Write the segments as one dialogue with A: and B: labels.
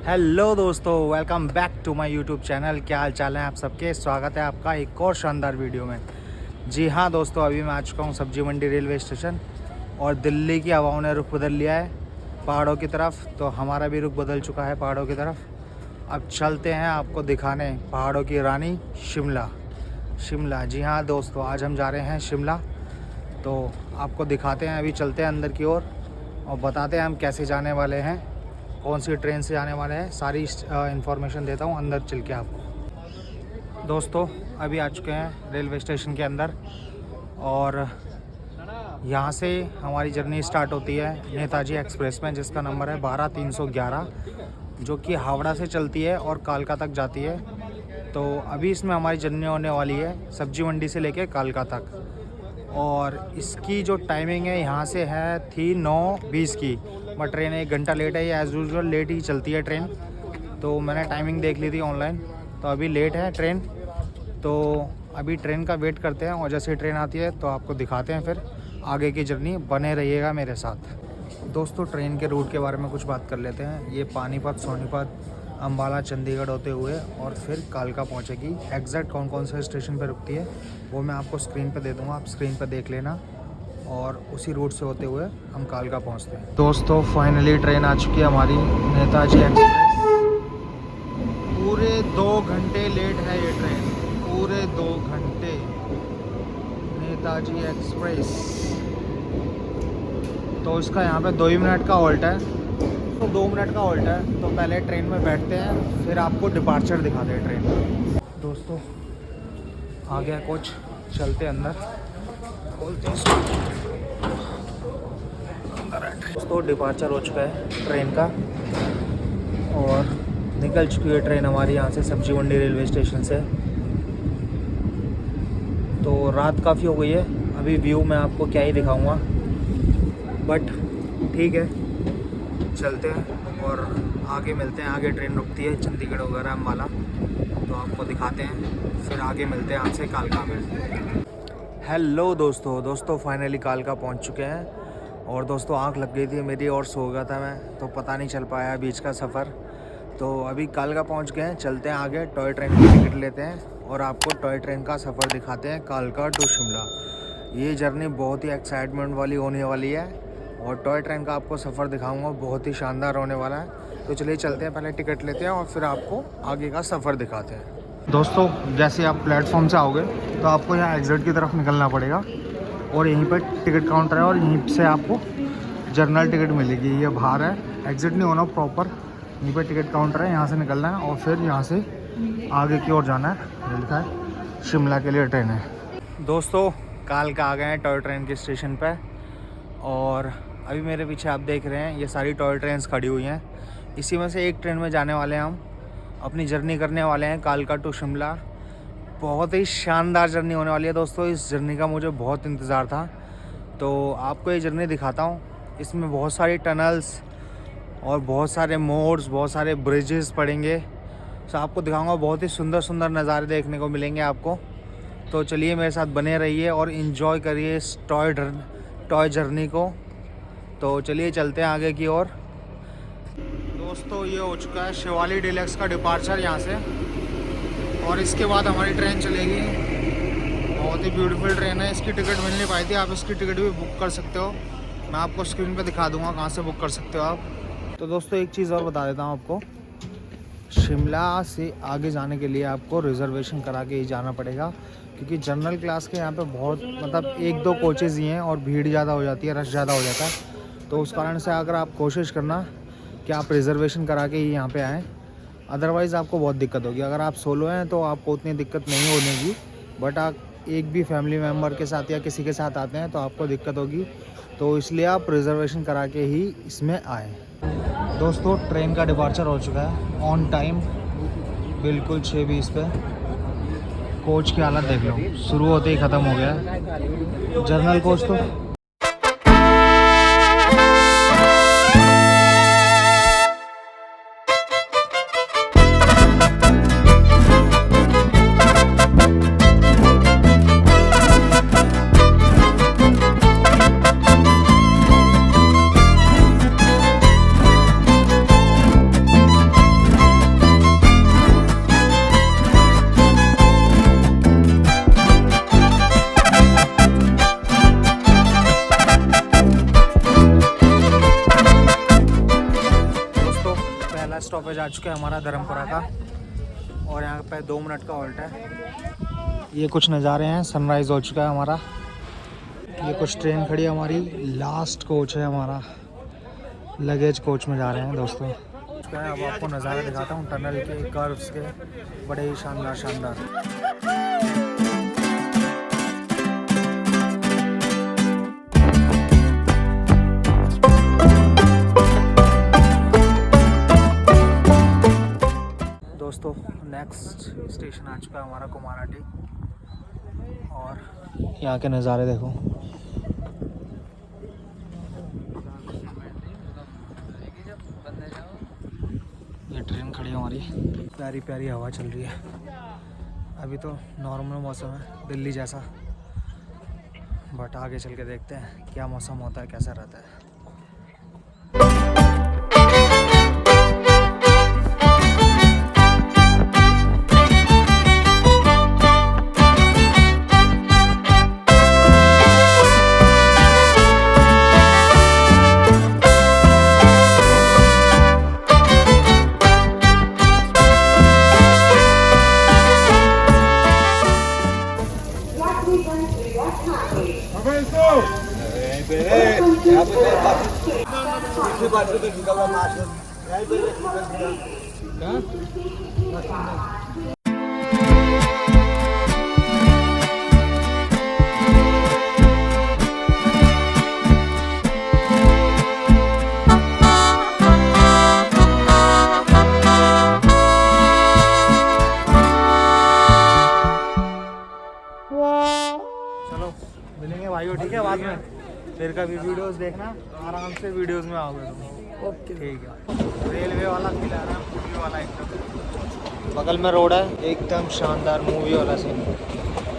A: Hello दोस्तों, welcome back to my YouTube channel. क्या हाल चाल है आप सबके। स्वागत है आपका एक और शानदार वीडियो में। जी हाँ दोस्तों, अभी मैं आ चुका हूँ सब्जी मंडी रेलवे स्टेशन और दिल्ली की हवाओं ने रुख बदल लिया है पहाड़ों की तरफ, तो हमारा भी रुख बदल चुका है पहाड़ों की तरफ। अब चलते हैं आपको दिखाने पहाड़ों की रानी शिमला। जी हाँ दोस्तों, आज हम जा रहे हैं शिमला, तो आपको दिखाते हैं। अभी चलते हैं अंदर की ओर और बताते हैं हम कैसे जाने वाले हैं, कौन सी ट्रेन से जाने वाले हैं, सारी इन्फॉर्मेशन देता हूँ अंदर चल के आपको। दोस्तों अभी आ चुके हैं रेलवे स्टेशन के अंदर और यहाँ से हमारी जर्नी स्टार्ट होती है नेताजी एक्सप्रेस में, जिसका नंबर है 12311, जो कि हावड़ा से चलती है और कालका तक जाती है। तो अभी इसमें हमारी जर्नी होने वाली है सब्जी मंडी से लेके कालका तक, और इसकी जो टाइमिंग है यहाँ से है थी 9:20 की, बट ट्रेन 1 घंटा लेट है। ये एज़ यूजुअल लेट ही चलती है ट्रेन, तो मैंने टाइमिंग देख ली थी ऑनलाइन, तो अभी लेट है ट्रेन। तो अभी ट्रेन का वेट करते हैं और जैसे ट्रेन आती है तो आपको दिखाते हैं फिर आगे की जर्नी। बने रहिएगा मेरे साथ। दोस्तों ट्रेन के रूट के बारे में कुछ बात कर लेते हैं। ये पानीपत, सोनीपत, अम्बाला, चंडीगढ़ होते हुए और फिर कालका पहुंचेगी। एग्जैक्ट कौन कौन से स्टेशन पर रुकती है वो मैं आपको स्क्रीन पे दे दूंगा, आप स्क्रीन पे देख लेना, और उसी रूट से होते हुए हम कालका पहुंचते हैं। दोस्तों फाइनली ट्रेन आ चुकी है हमारी, नेताजी एक्सप्रेस। पूरे 2 घंटे लेट है ये ट्रेन, पूरे 2 घंटे। नेताजी एक्सप्रेस, तो इसका यहाँ पे 2 ही मिनट का हॉल्ट है, तो 2 मिनट का हॉल्ट है। तो पहले ट्रेन में बैठते हैं, फिर आपको डिपार्चर दिखाते हैं ट्रेन का। दोस्तों आ गया कोच, चलते अंदर, खोलते हैं अंदर। दोस्तों डिपार्चर हो चुका है ट्रेन का और निकल चुकी है ट्रेन हमारी यहाँ से सब्जी मंडी रेलवे स्टेशन से। तो रात काफ़ी हो गई है, अभी व्यू मैं आपको क्या ही दिखाऊंगा, बट ठीक है चलते हैं और आगे मिलते हैं। आगे ट्रेन रुकती है चंडीगढ़ वगैरह, अम्बाला, तो आपको दिखाते हैं, फिर आगे मिलते हैं आपसे कालका में। हेलो दोस्तों फाइनली कालका पहुंच चुके हैं। और दोस्तों आंख लग गई थी मेरी और सो गया था मैं, तो पता नहीं चल पाया बीच का सफ़र। तो अभी कालका पहुंच गए हैं, चलते हैं आगे, टॉय ट्रेन की टिकट लेते हैं और आपको टॉय ट्रेन का सफ़र दिखाते हैं कालका टू शिमला। ये जर्नी बहुत ही एक्साइटमेंट वाली होने वाली है और टॉय ट्रेन का आपको सफ़र दिखाऊंगा, बहुत ही शानदार होने वाला है। तो चलिए चलते हैं, पहले टिकट लेते हैं और फिर आपको आगे का सफ़र दिखाते हैं। दोस्तों जैसे आप प्लेटफॉर्म से आओगे तो आपको यहाँ एग्ज़िट की तरफ निकलना पड़ेगा और यहीं पर टिकट काउंटर है और यहीं से आपको जनरल टिकट मिलेगी। ये बाहर है, एग्ज़िट नहीं होना, प्रॉपर यहीं पर टिकट काउंटर है, यहाँ से निकलना है और फिर यहाँ से आगे की ओर जाना है। ये लिखा है शिमला के लिए ट्रेन है। दोस्तों कालका आ गए हैं टॉय ट्रेन के स्टेशन पर, और अभी मेरे पीछे आप देख रहे हैं ये सारी टॉय ट्रेन्स खड़ी हुई हैं। इसी में से एक ट्रेन में जाने वाले हैं हम, अपनी जर्नी करने वाले हैं कालका टू शिमला। बहुत ही शानदार जर्नी होने वाली है दोस्तों, इस जर्नी का मुझे बहुत इंतज़ार था, तो आपको ये जर्नी दिखाता हूँ। इसमें बहुत सारी टनल्स और बहुत सारे मोड्स, बहुत सारे ब्रिजेस पड़ेंगे, तो आपको दिखाऊंगा। बहुत ही सुंदर सुंदर नज़ारे देखने को मिलेंगे आपको। तो चलिए मेरे साथ बने रहिए और इन्जॉय करिए इस टॉय जर्नी को। तो चलिए चलते हैं आगे की ओर। दोस्तों ये हो चुका है शिवाली डिलक्स का डिपार्चर यहाँ से, और इसके बाद हमारी ट्रेन चलेगी। बहुत ही ब्यूटीफुल ट्रेन है, इसकी टिकट मिल नहीं पाई थी, आप इसकी टिकट भी बुक कर सकते हो, मैं आपको स्क्रीन पे दिखा दूंगा कहाँ से बुक कर सकते हो आप। तो दोस्तों एक चीज़ और बता देता हूँ आपको, शिमला से आगे जाने के लिए आपको रिजर्वेशन करा के ही जाना पड़ेगा, क्योंकि जनरल क्लास के यहाँ पे बहुत मतलब 1-2 कोचेज़ ही हैं और भीड़ ज़्यादा हो जाती है, रश ज़्यादा हो जाता है। तो उस कारण से अगर आप कोशिश करना कि आप रिजर्वेशन करा के ही यहाँ पे आएँ, अदरवाइज़ आपको बहुत दिक्कत होगी। अगर आप सोलो हैं तो आपको उतनी दिक्कत नहीं होने की, बट आप एक भी फैमिली मेम्बर के साथ या किसी के साथ आते हैं तो आपको दिक्कत होगी, तो इसलिए आप रिजर्वेशन करा के ही इसमें आएँ। दोस्तों ट्रेन का डिपार्चर हो चुका है ऑन टाइम, बिल्कुल 6:20 पे। कोच की हालत देख लो, शुरू होते ही ख़त्म हो गया जनरल कोच तो। पहला स्टॉपेज आ चुका है हमारा धर्मपुरा का, और यहाँ पे 2 मिनट का हॉल्ट है। ये कुछ नज़ारे हैं, सनराइज़ हो चुका है हमारा। ये कुछ ट्रेन खड़ी है हमारी, लास्ट कोच है हमारा, लगेज कोच में जा रहे हैं दोस्तों। अब आपको नज़ारा दिखाता हूँ टनल के कर्व्स के, बड़े ही शानदार शानदार। दोस्तों नेक्स्ट स्टेशन आ चुका है हमारा कुमारहट्टी, और यहाँ के नज़ारे देखो। ये ट्रेन खड़ी है हमारी, प्यारी प्यारी हवा चल रही है। अभी तो नॉर्मल मौसम है दिल्ली जैसा, बट आगे चल के देखते हैं क्या मौसम होता है, कैसा रहता है। चलो मिलेंगे भाइयों, ठीक है बाद में। फिर कभी वीडियोस देखना, आराम से वीडियोस में आओगे तुम। ओके ठीक है। रेलवे वाला फील आ रहा है, मूवी वाला एकदम। बगल में रोड है, एकदम शानदार मूवी वाला सीन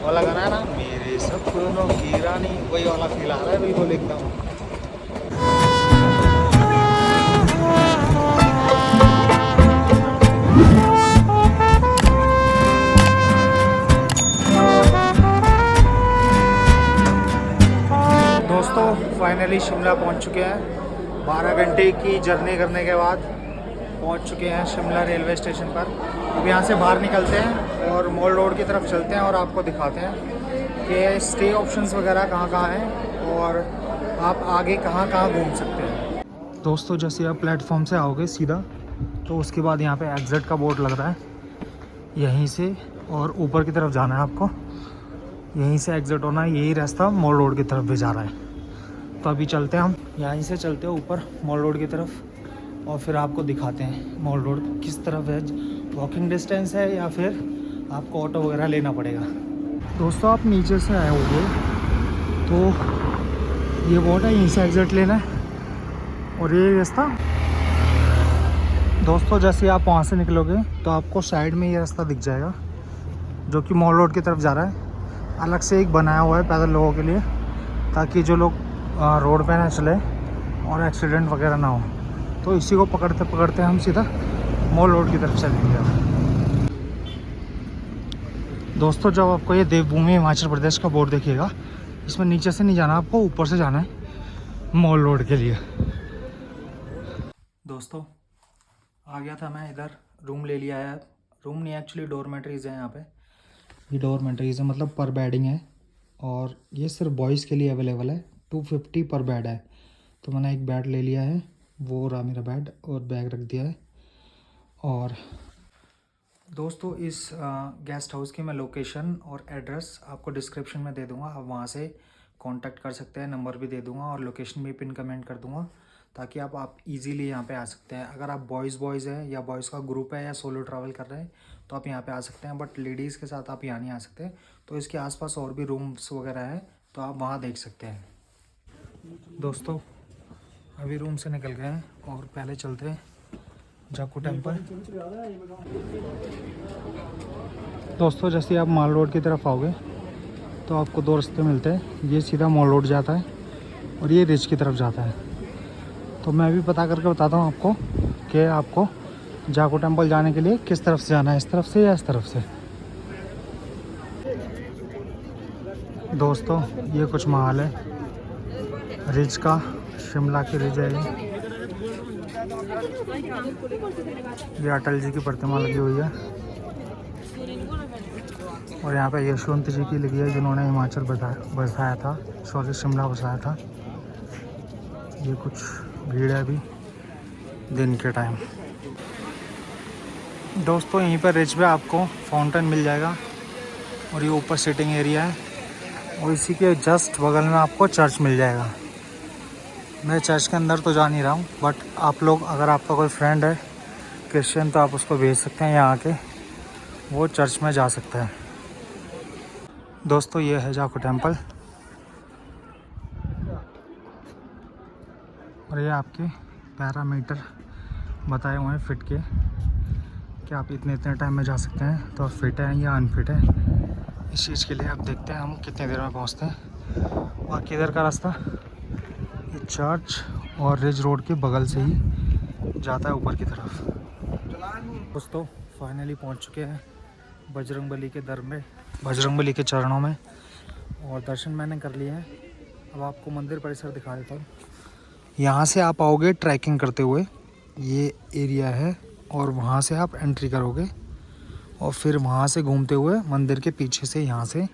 A: वाला गाना है ना, मेरे सपनों की रानी, वही वाला फील आ रहा है बिल्कुल एकदम। दोस्तों फाइनली शिमला पहुंच चुके हैं। 12 घंटे की जर्नी करने के बाद पहुंच चुके हैं शिमला रेलवे स्टेशन पर। अब यहाँ से बाहर निकलते हैं और मॉल रोड की तरफ चलते हैं और आपको दिखाते हैं कि स्टे ऑप्शंस वगैरह कहाँ कहाँ हैं और आप आगे कहाँ कहाँ घूम सकते हैं। दोस्तों जैसे आप प्लेटफॉर्म से आओगे सीधा, तो उसके बाद यहाँ पे एग्ज़िट का बोर्ड लग रहा है यहीं से, और ऊपर की तरफ जाना है आपको, यहीं से एग्ज़िट होना है। यही रास्ता मॉल रोड की तरफ भी जा रहा है। तो अभी चलते हैं हम, यहीं से चलते हैं ऊपर मॉल रोड की तरफ, और फिर आपको दिखाते हैं मॉल रोड किस तरफ है, वॉकिंग डिस्टेंस है या फिर आपको ऑटो वगैरह लेना पड़ेगा। दोस्तों आप नीचे से आए होंगे तो ये बोर्ड है, यहीं से एग्ज़िट लेना है, और ये रास्ता। दोस्तों जैसे आप वहाँ से निकलोगे तो आपको साइड में ये रास्ता दिख जाएगा जो कि मॉल रोड की तरफ जा रहा है। अलग से एक बनाया हुआ है पैदल लोगों के लिए, ताकि जो लोग रोड पे ना चले और एक्सीडेंट वगैरह ना हो। तो इसी को पकड़ते पकड़ते हम सीधा मॉल रोड की तरफ चलेंगे। दोस्तों जब आपको ये देवभूमि हिमाचल प्रदेश का बोर्ड देखिएगा, इसमें नीचे से नहीं जाना, आपको ऊपर से जाना है मॉल रोड के लिए। दोस्तों आ गया था मैं इधर, रूम ले लिया है। रूम नहीं एक्चुअली डोरमेट्रीज़ है यहाँ पे, ये डोरमेट्रीज़ है मतलब पर बेडिंग है, और ये सिर्फ बॉयज़ के लिए अवेलेबल है। 250 पर बेड है। तो मैंने एक बेड ले लिया है, वो रहा मेरा बेड, और बैग रख दिया है। और दोस्तों इस गेस्ट हाउस की मैं लोकेशन और एड्रेस आपको डिस्क्रिप्शन में दे दूंगा, आप वहाँ से कांटेक्ट कर सकते हैं, नंबर भी दे दूंगा और लोकेशन भी पिन कमेंट कर दूंगा, ताकि आप इजीली यहाँ पे आ सकते हैं। अगर आप बॉयज़ हैं या बॉयज़ का ग्रुप है या सोलो ट्रैवल कर रहे हैं तो आप यहाँ पे आ सकते हैं, बट लेडीज़ के साथ आप यहाँ नहीं आ सकते। तो इसके आसपास और भी रूम्स वगैरह हैं, तो आप वहाँ देख सकते हैं। दोस्तों अभी रूम से निकल गए हैं और पहले चलते हैं जाकू टेम्पल। दोस्तों जैसे आप माल रोड की तरफ आओगे तो आपको 2 रास्ते मिलते हैं, ये सीधा मॉल रोड जाता है और ये रिच की तरफ जाता है। तो मैं भी पता करके बताता हूँ आपको कि आपको जाकू टेम्पल जाने के लिए किस तरफ से जाना है, इस तरफ से या इस तरफ से। दोस्तों ये कुछ महल है रिज का, शिमला की रिज है। ये अटल जी की प्रतिमा लगी हुई है और यहाँ पे यशवंत जी की लगी है जिन्होंने हिमाचल बसाया था, सॉरी शिमला बसाया था। ये कुछ भीड़ है अभी दिन के टाइम। दोस्तों यहीं पर रिज पे आपको फाउंटेन मिल जाएगा और ये ऊपर सिटिंग एरिया है और इसी के जस्ट बगल में आपको चर्च मिल जाएगा। मैं चर्च के अंदर तो जा नहीं रहा हूँ, बट आप लोग अगर आपका कोई फ्रेंड है क्रिश्चियन तो आप उसको भेज सकते हैं यहाँ आके, वो चर्च में जा सकता है। दोस्तों ये है जाखू टेम्पल और ये आपके पैरामीटर बताए हुए हैं फिट के कि आप इतने टाइम में जा सकते हैं, तो आप फिट हैं या अनफिट है। इस चीज़ के लिए आप देखते हैं हम कितने देर में पहुंचते हैं। और किधर का रास्ता ये चर्च और रिज रोड के बगल से ही जाता है ऊपर की तरफ। दोस्तों फाइनली पहुंच चुके हैं बजरंगबली के दर में, बजरंगबली के चरणों में, और दर्शन मैंने कर लिए हैं। अब आपको मंदिर परिसर दिखा देता हूँ। यहाँ से आप आओगे ट्रैकिंग करते हुए, ये एरिया है, और वहाँ से आप एंट्री करोगे और फिर वहाँ से घूमते हुए मंदिर के पीछे से यहाँ से,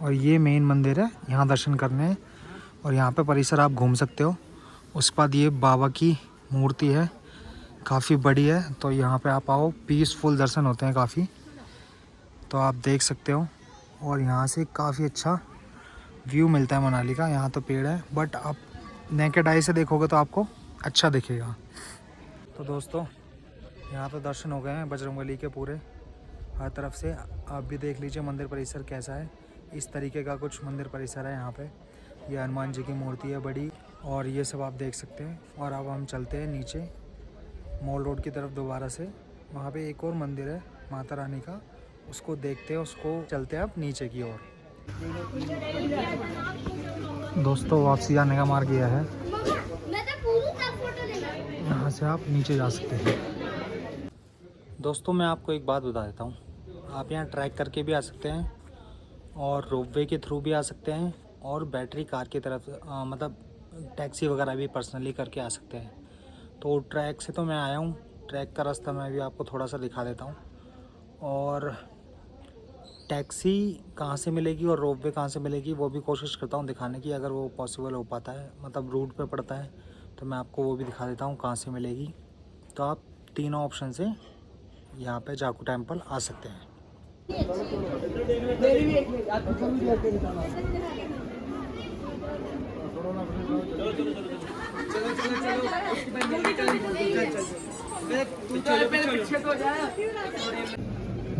A: और ये मेन मंदिर है, यहाँ दर्शन करने हैं और यहाँ पे परिसर आप घूम सकते हो। उसके बाद ये बाबा की मूर्ति है, काफ़ी बड़ी है, तो यहाँ पे आप आओ, पीसफुल दर्शन होते हैं काफ़ी, तो आप देख सकते हो। और यहाँ से काफ़ी अच्छा व्यू मिलता है मनाली का। यहाँ तो पेड़ है बट आप नेकेड आई से देखोगे तो आपको अच्छा दिखेगा। तो दोस्तों यहाँ पे दर्शन हो गए हैं बजरंगबली के पूरे हर तरफ से। आप भी देख लीजिए मंदिर परिसर कैसा है। इस तरीके का कुछ मंदिर परिसर है यहाँ पे। ये हनुमान जी की मूर्ति है बड़ी, और ये सब आप देख सकते हैं। और अब हम चलते हैं नीचे मॉल रोड की तरफ दोबारा से। वहाँ पे एक और मंदिर है माता रानी का, उसको देखते हैं, उसको चलते हैं अब नीचे की ओर। दोस्तों वापसी आने का मार्ग यह है, यहाँ से आप नीचे जा सकते हैं। दोस्तों मैं आपको एक बात बता देता हूँ, आप यहाँ ट्रैक करके भी आ सकते हैं और रोपवे के थ्रू भी आ सकते हैं, और बैटरी कार की तरफ मतलब टैक्सी वगैरह भी पर्सनली करके आ सकते हैं। तो ट्रैक से तो मैं आया हूँ, ट्रैक का रास्ता मैं भी आपको थोड़ा सा दिखा देता हूँ। और टैक्सी कहाँ से मिलेगी और रोपवे कहाँ से मिलेगी वो भी कोशिश करता हूँ दिखाने की, अगर वो पॉसिबल हो पाता है, मतलब रूट पे पड़ता है तो मैं आपको वो भी दिखा देता हूँ कहाँ से मिलेगी। तो आप तीनों ऑप्शन से यहाँ पे जाखू टेम्पल आ सकते हैं।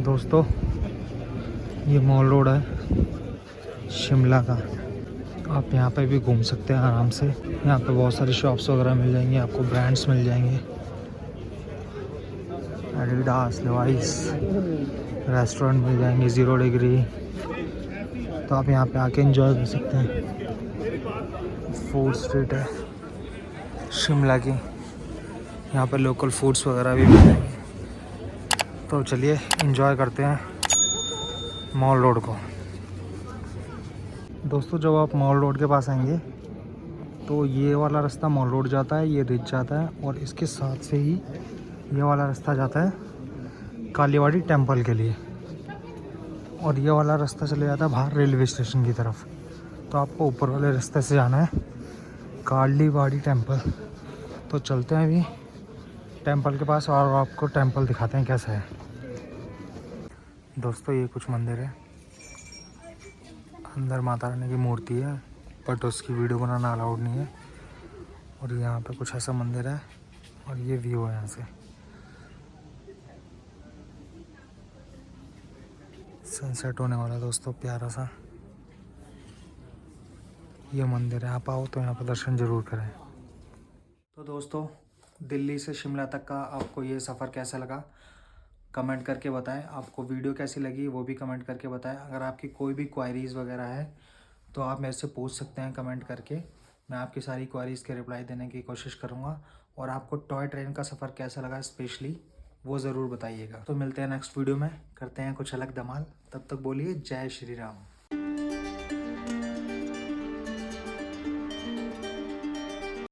A: दोस्तों ये मॉल रोड है शिमला का, आप यहाँ पे भी घूम सकते हैं आराम से। यहाँ पे बहुत सारी शॉप्स वगैरह मिल जाएंगी आपको, ब्रांड्स मिल जाएंगे, एडिडास, लेवाइस, रेस्टोरेंट मिल जाएंगे, 0 डिग्री। तो आप यहाँ पे आके एंजॉय कर सकते हैं। फूड स्ट्रीट है शिमला की, यहाँ पर लोकल फूड्स वगैरह भी मिल जाएंगे। तो चलिए एंजॉय करते हैं मॉल रोड को। दोस्तों जब आप मॉल रोड के पास आएंगे तो ये वाला रास्ता मॉल रोड जाता है, ये रिज जाता है, और इसके साथ से ही ये वाला रास्ता जाता है कालीवाड़ी टेम्पल के लिए, और ये वाला रास्ता चले जाता है बाहर रेलवे स्टेशन की तरफ। तो आपको ऊपर वाले रास्ते से जाना है कालीवाड़ी टेम्पल। तो चलते हैं अभी टेम्पल के पास और आपको टेम्पल दिखाते हैं कैसा है। दोस्तों ये कुछ मंदिर है, अंदर माता रानी की मूर्ति है बट उसकी वीडियो बनाना अलाउड नहीं है। और यहाँ पे कुछ ऐसा मंदिर है और ये व्यू है यहाँ से, सनसेट होने वाला दोस्तों प्यारा सा। ये मंदिर है, आप आओ तो यहाँ पर दर्शन ज़रूर करें। तो दोस्तों दिल्ली से शिमला तक का आपको ये सफ़र कैसा लगा कमेंट करके बताएं। आपको वीडियो कैसी लगी वो भी कमेंट करके बताएं। अगर आपकी कोई भी क्वायरीज़ वगैरह है तो आप मेरे से पूछ सकते हैं कमेंट करके, मैं आपकी सारी क्वायरीज़ के रिप्लाई देने की कोशिश करूँगा। और आपको टॉय ट्रेन का सफ़र कैसा लगा स्पेशली वो ज़रूर बताइएगा। तो मिलते हैं नेक्स्ट वीडियो में, करते हैं कुछ अलग धमाल। तब तक बोलिए जय श्री राम।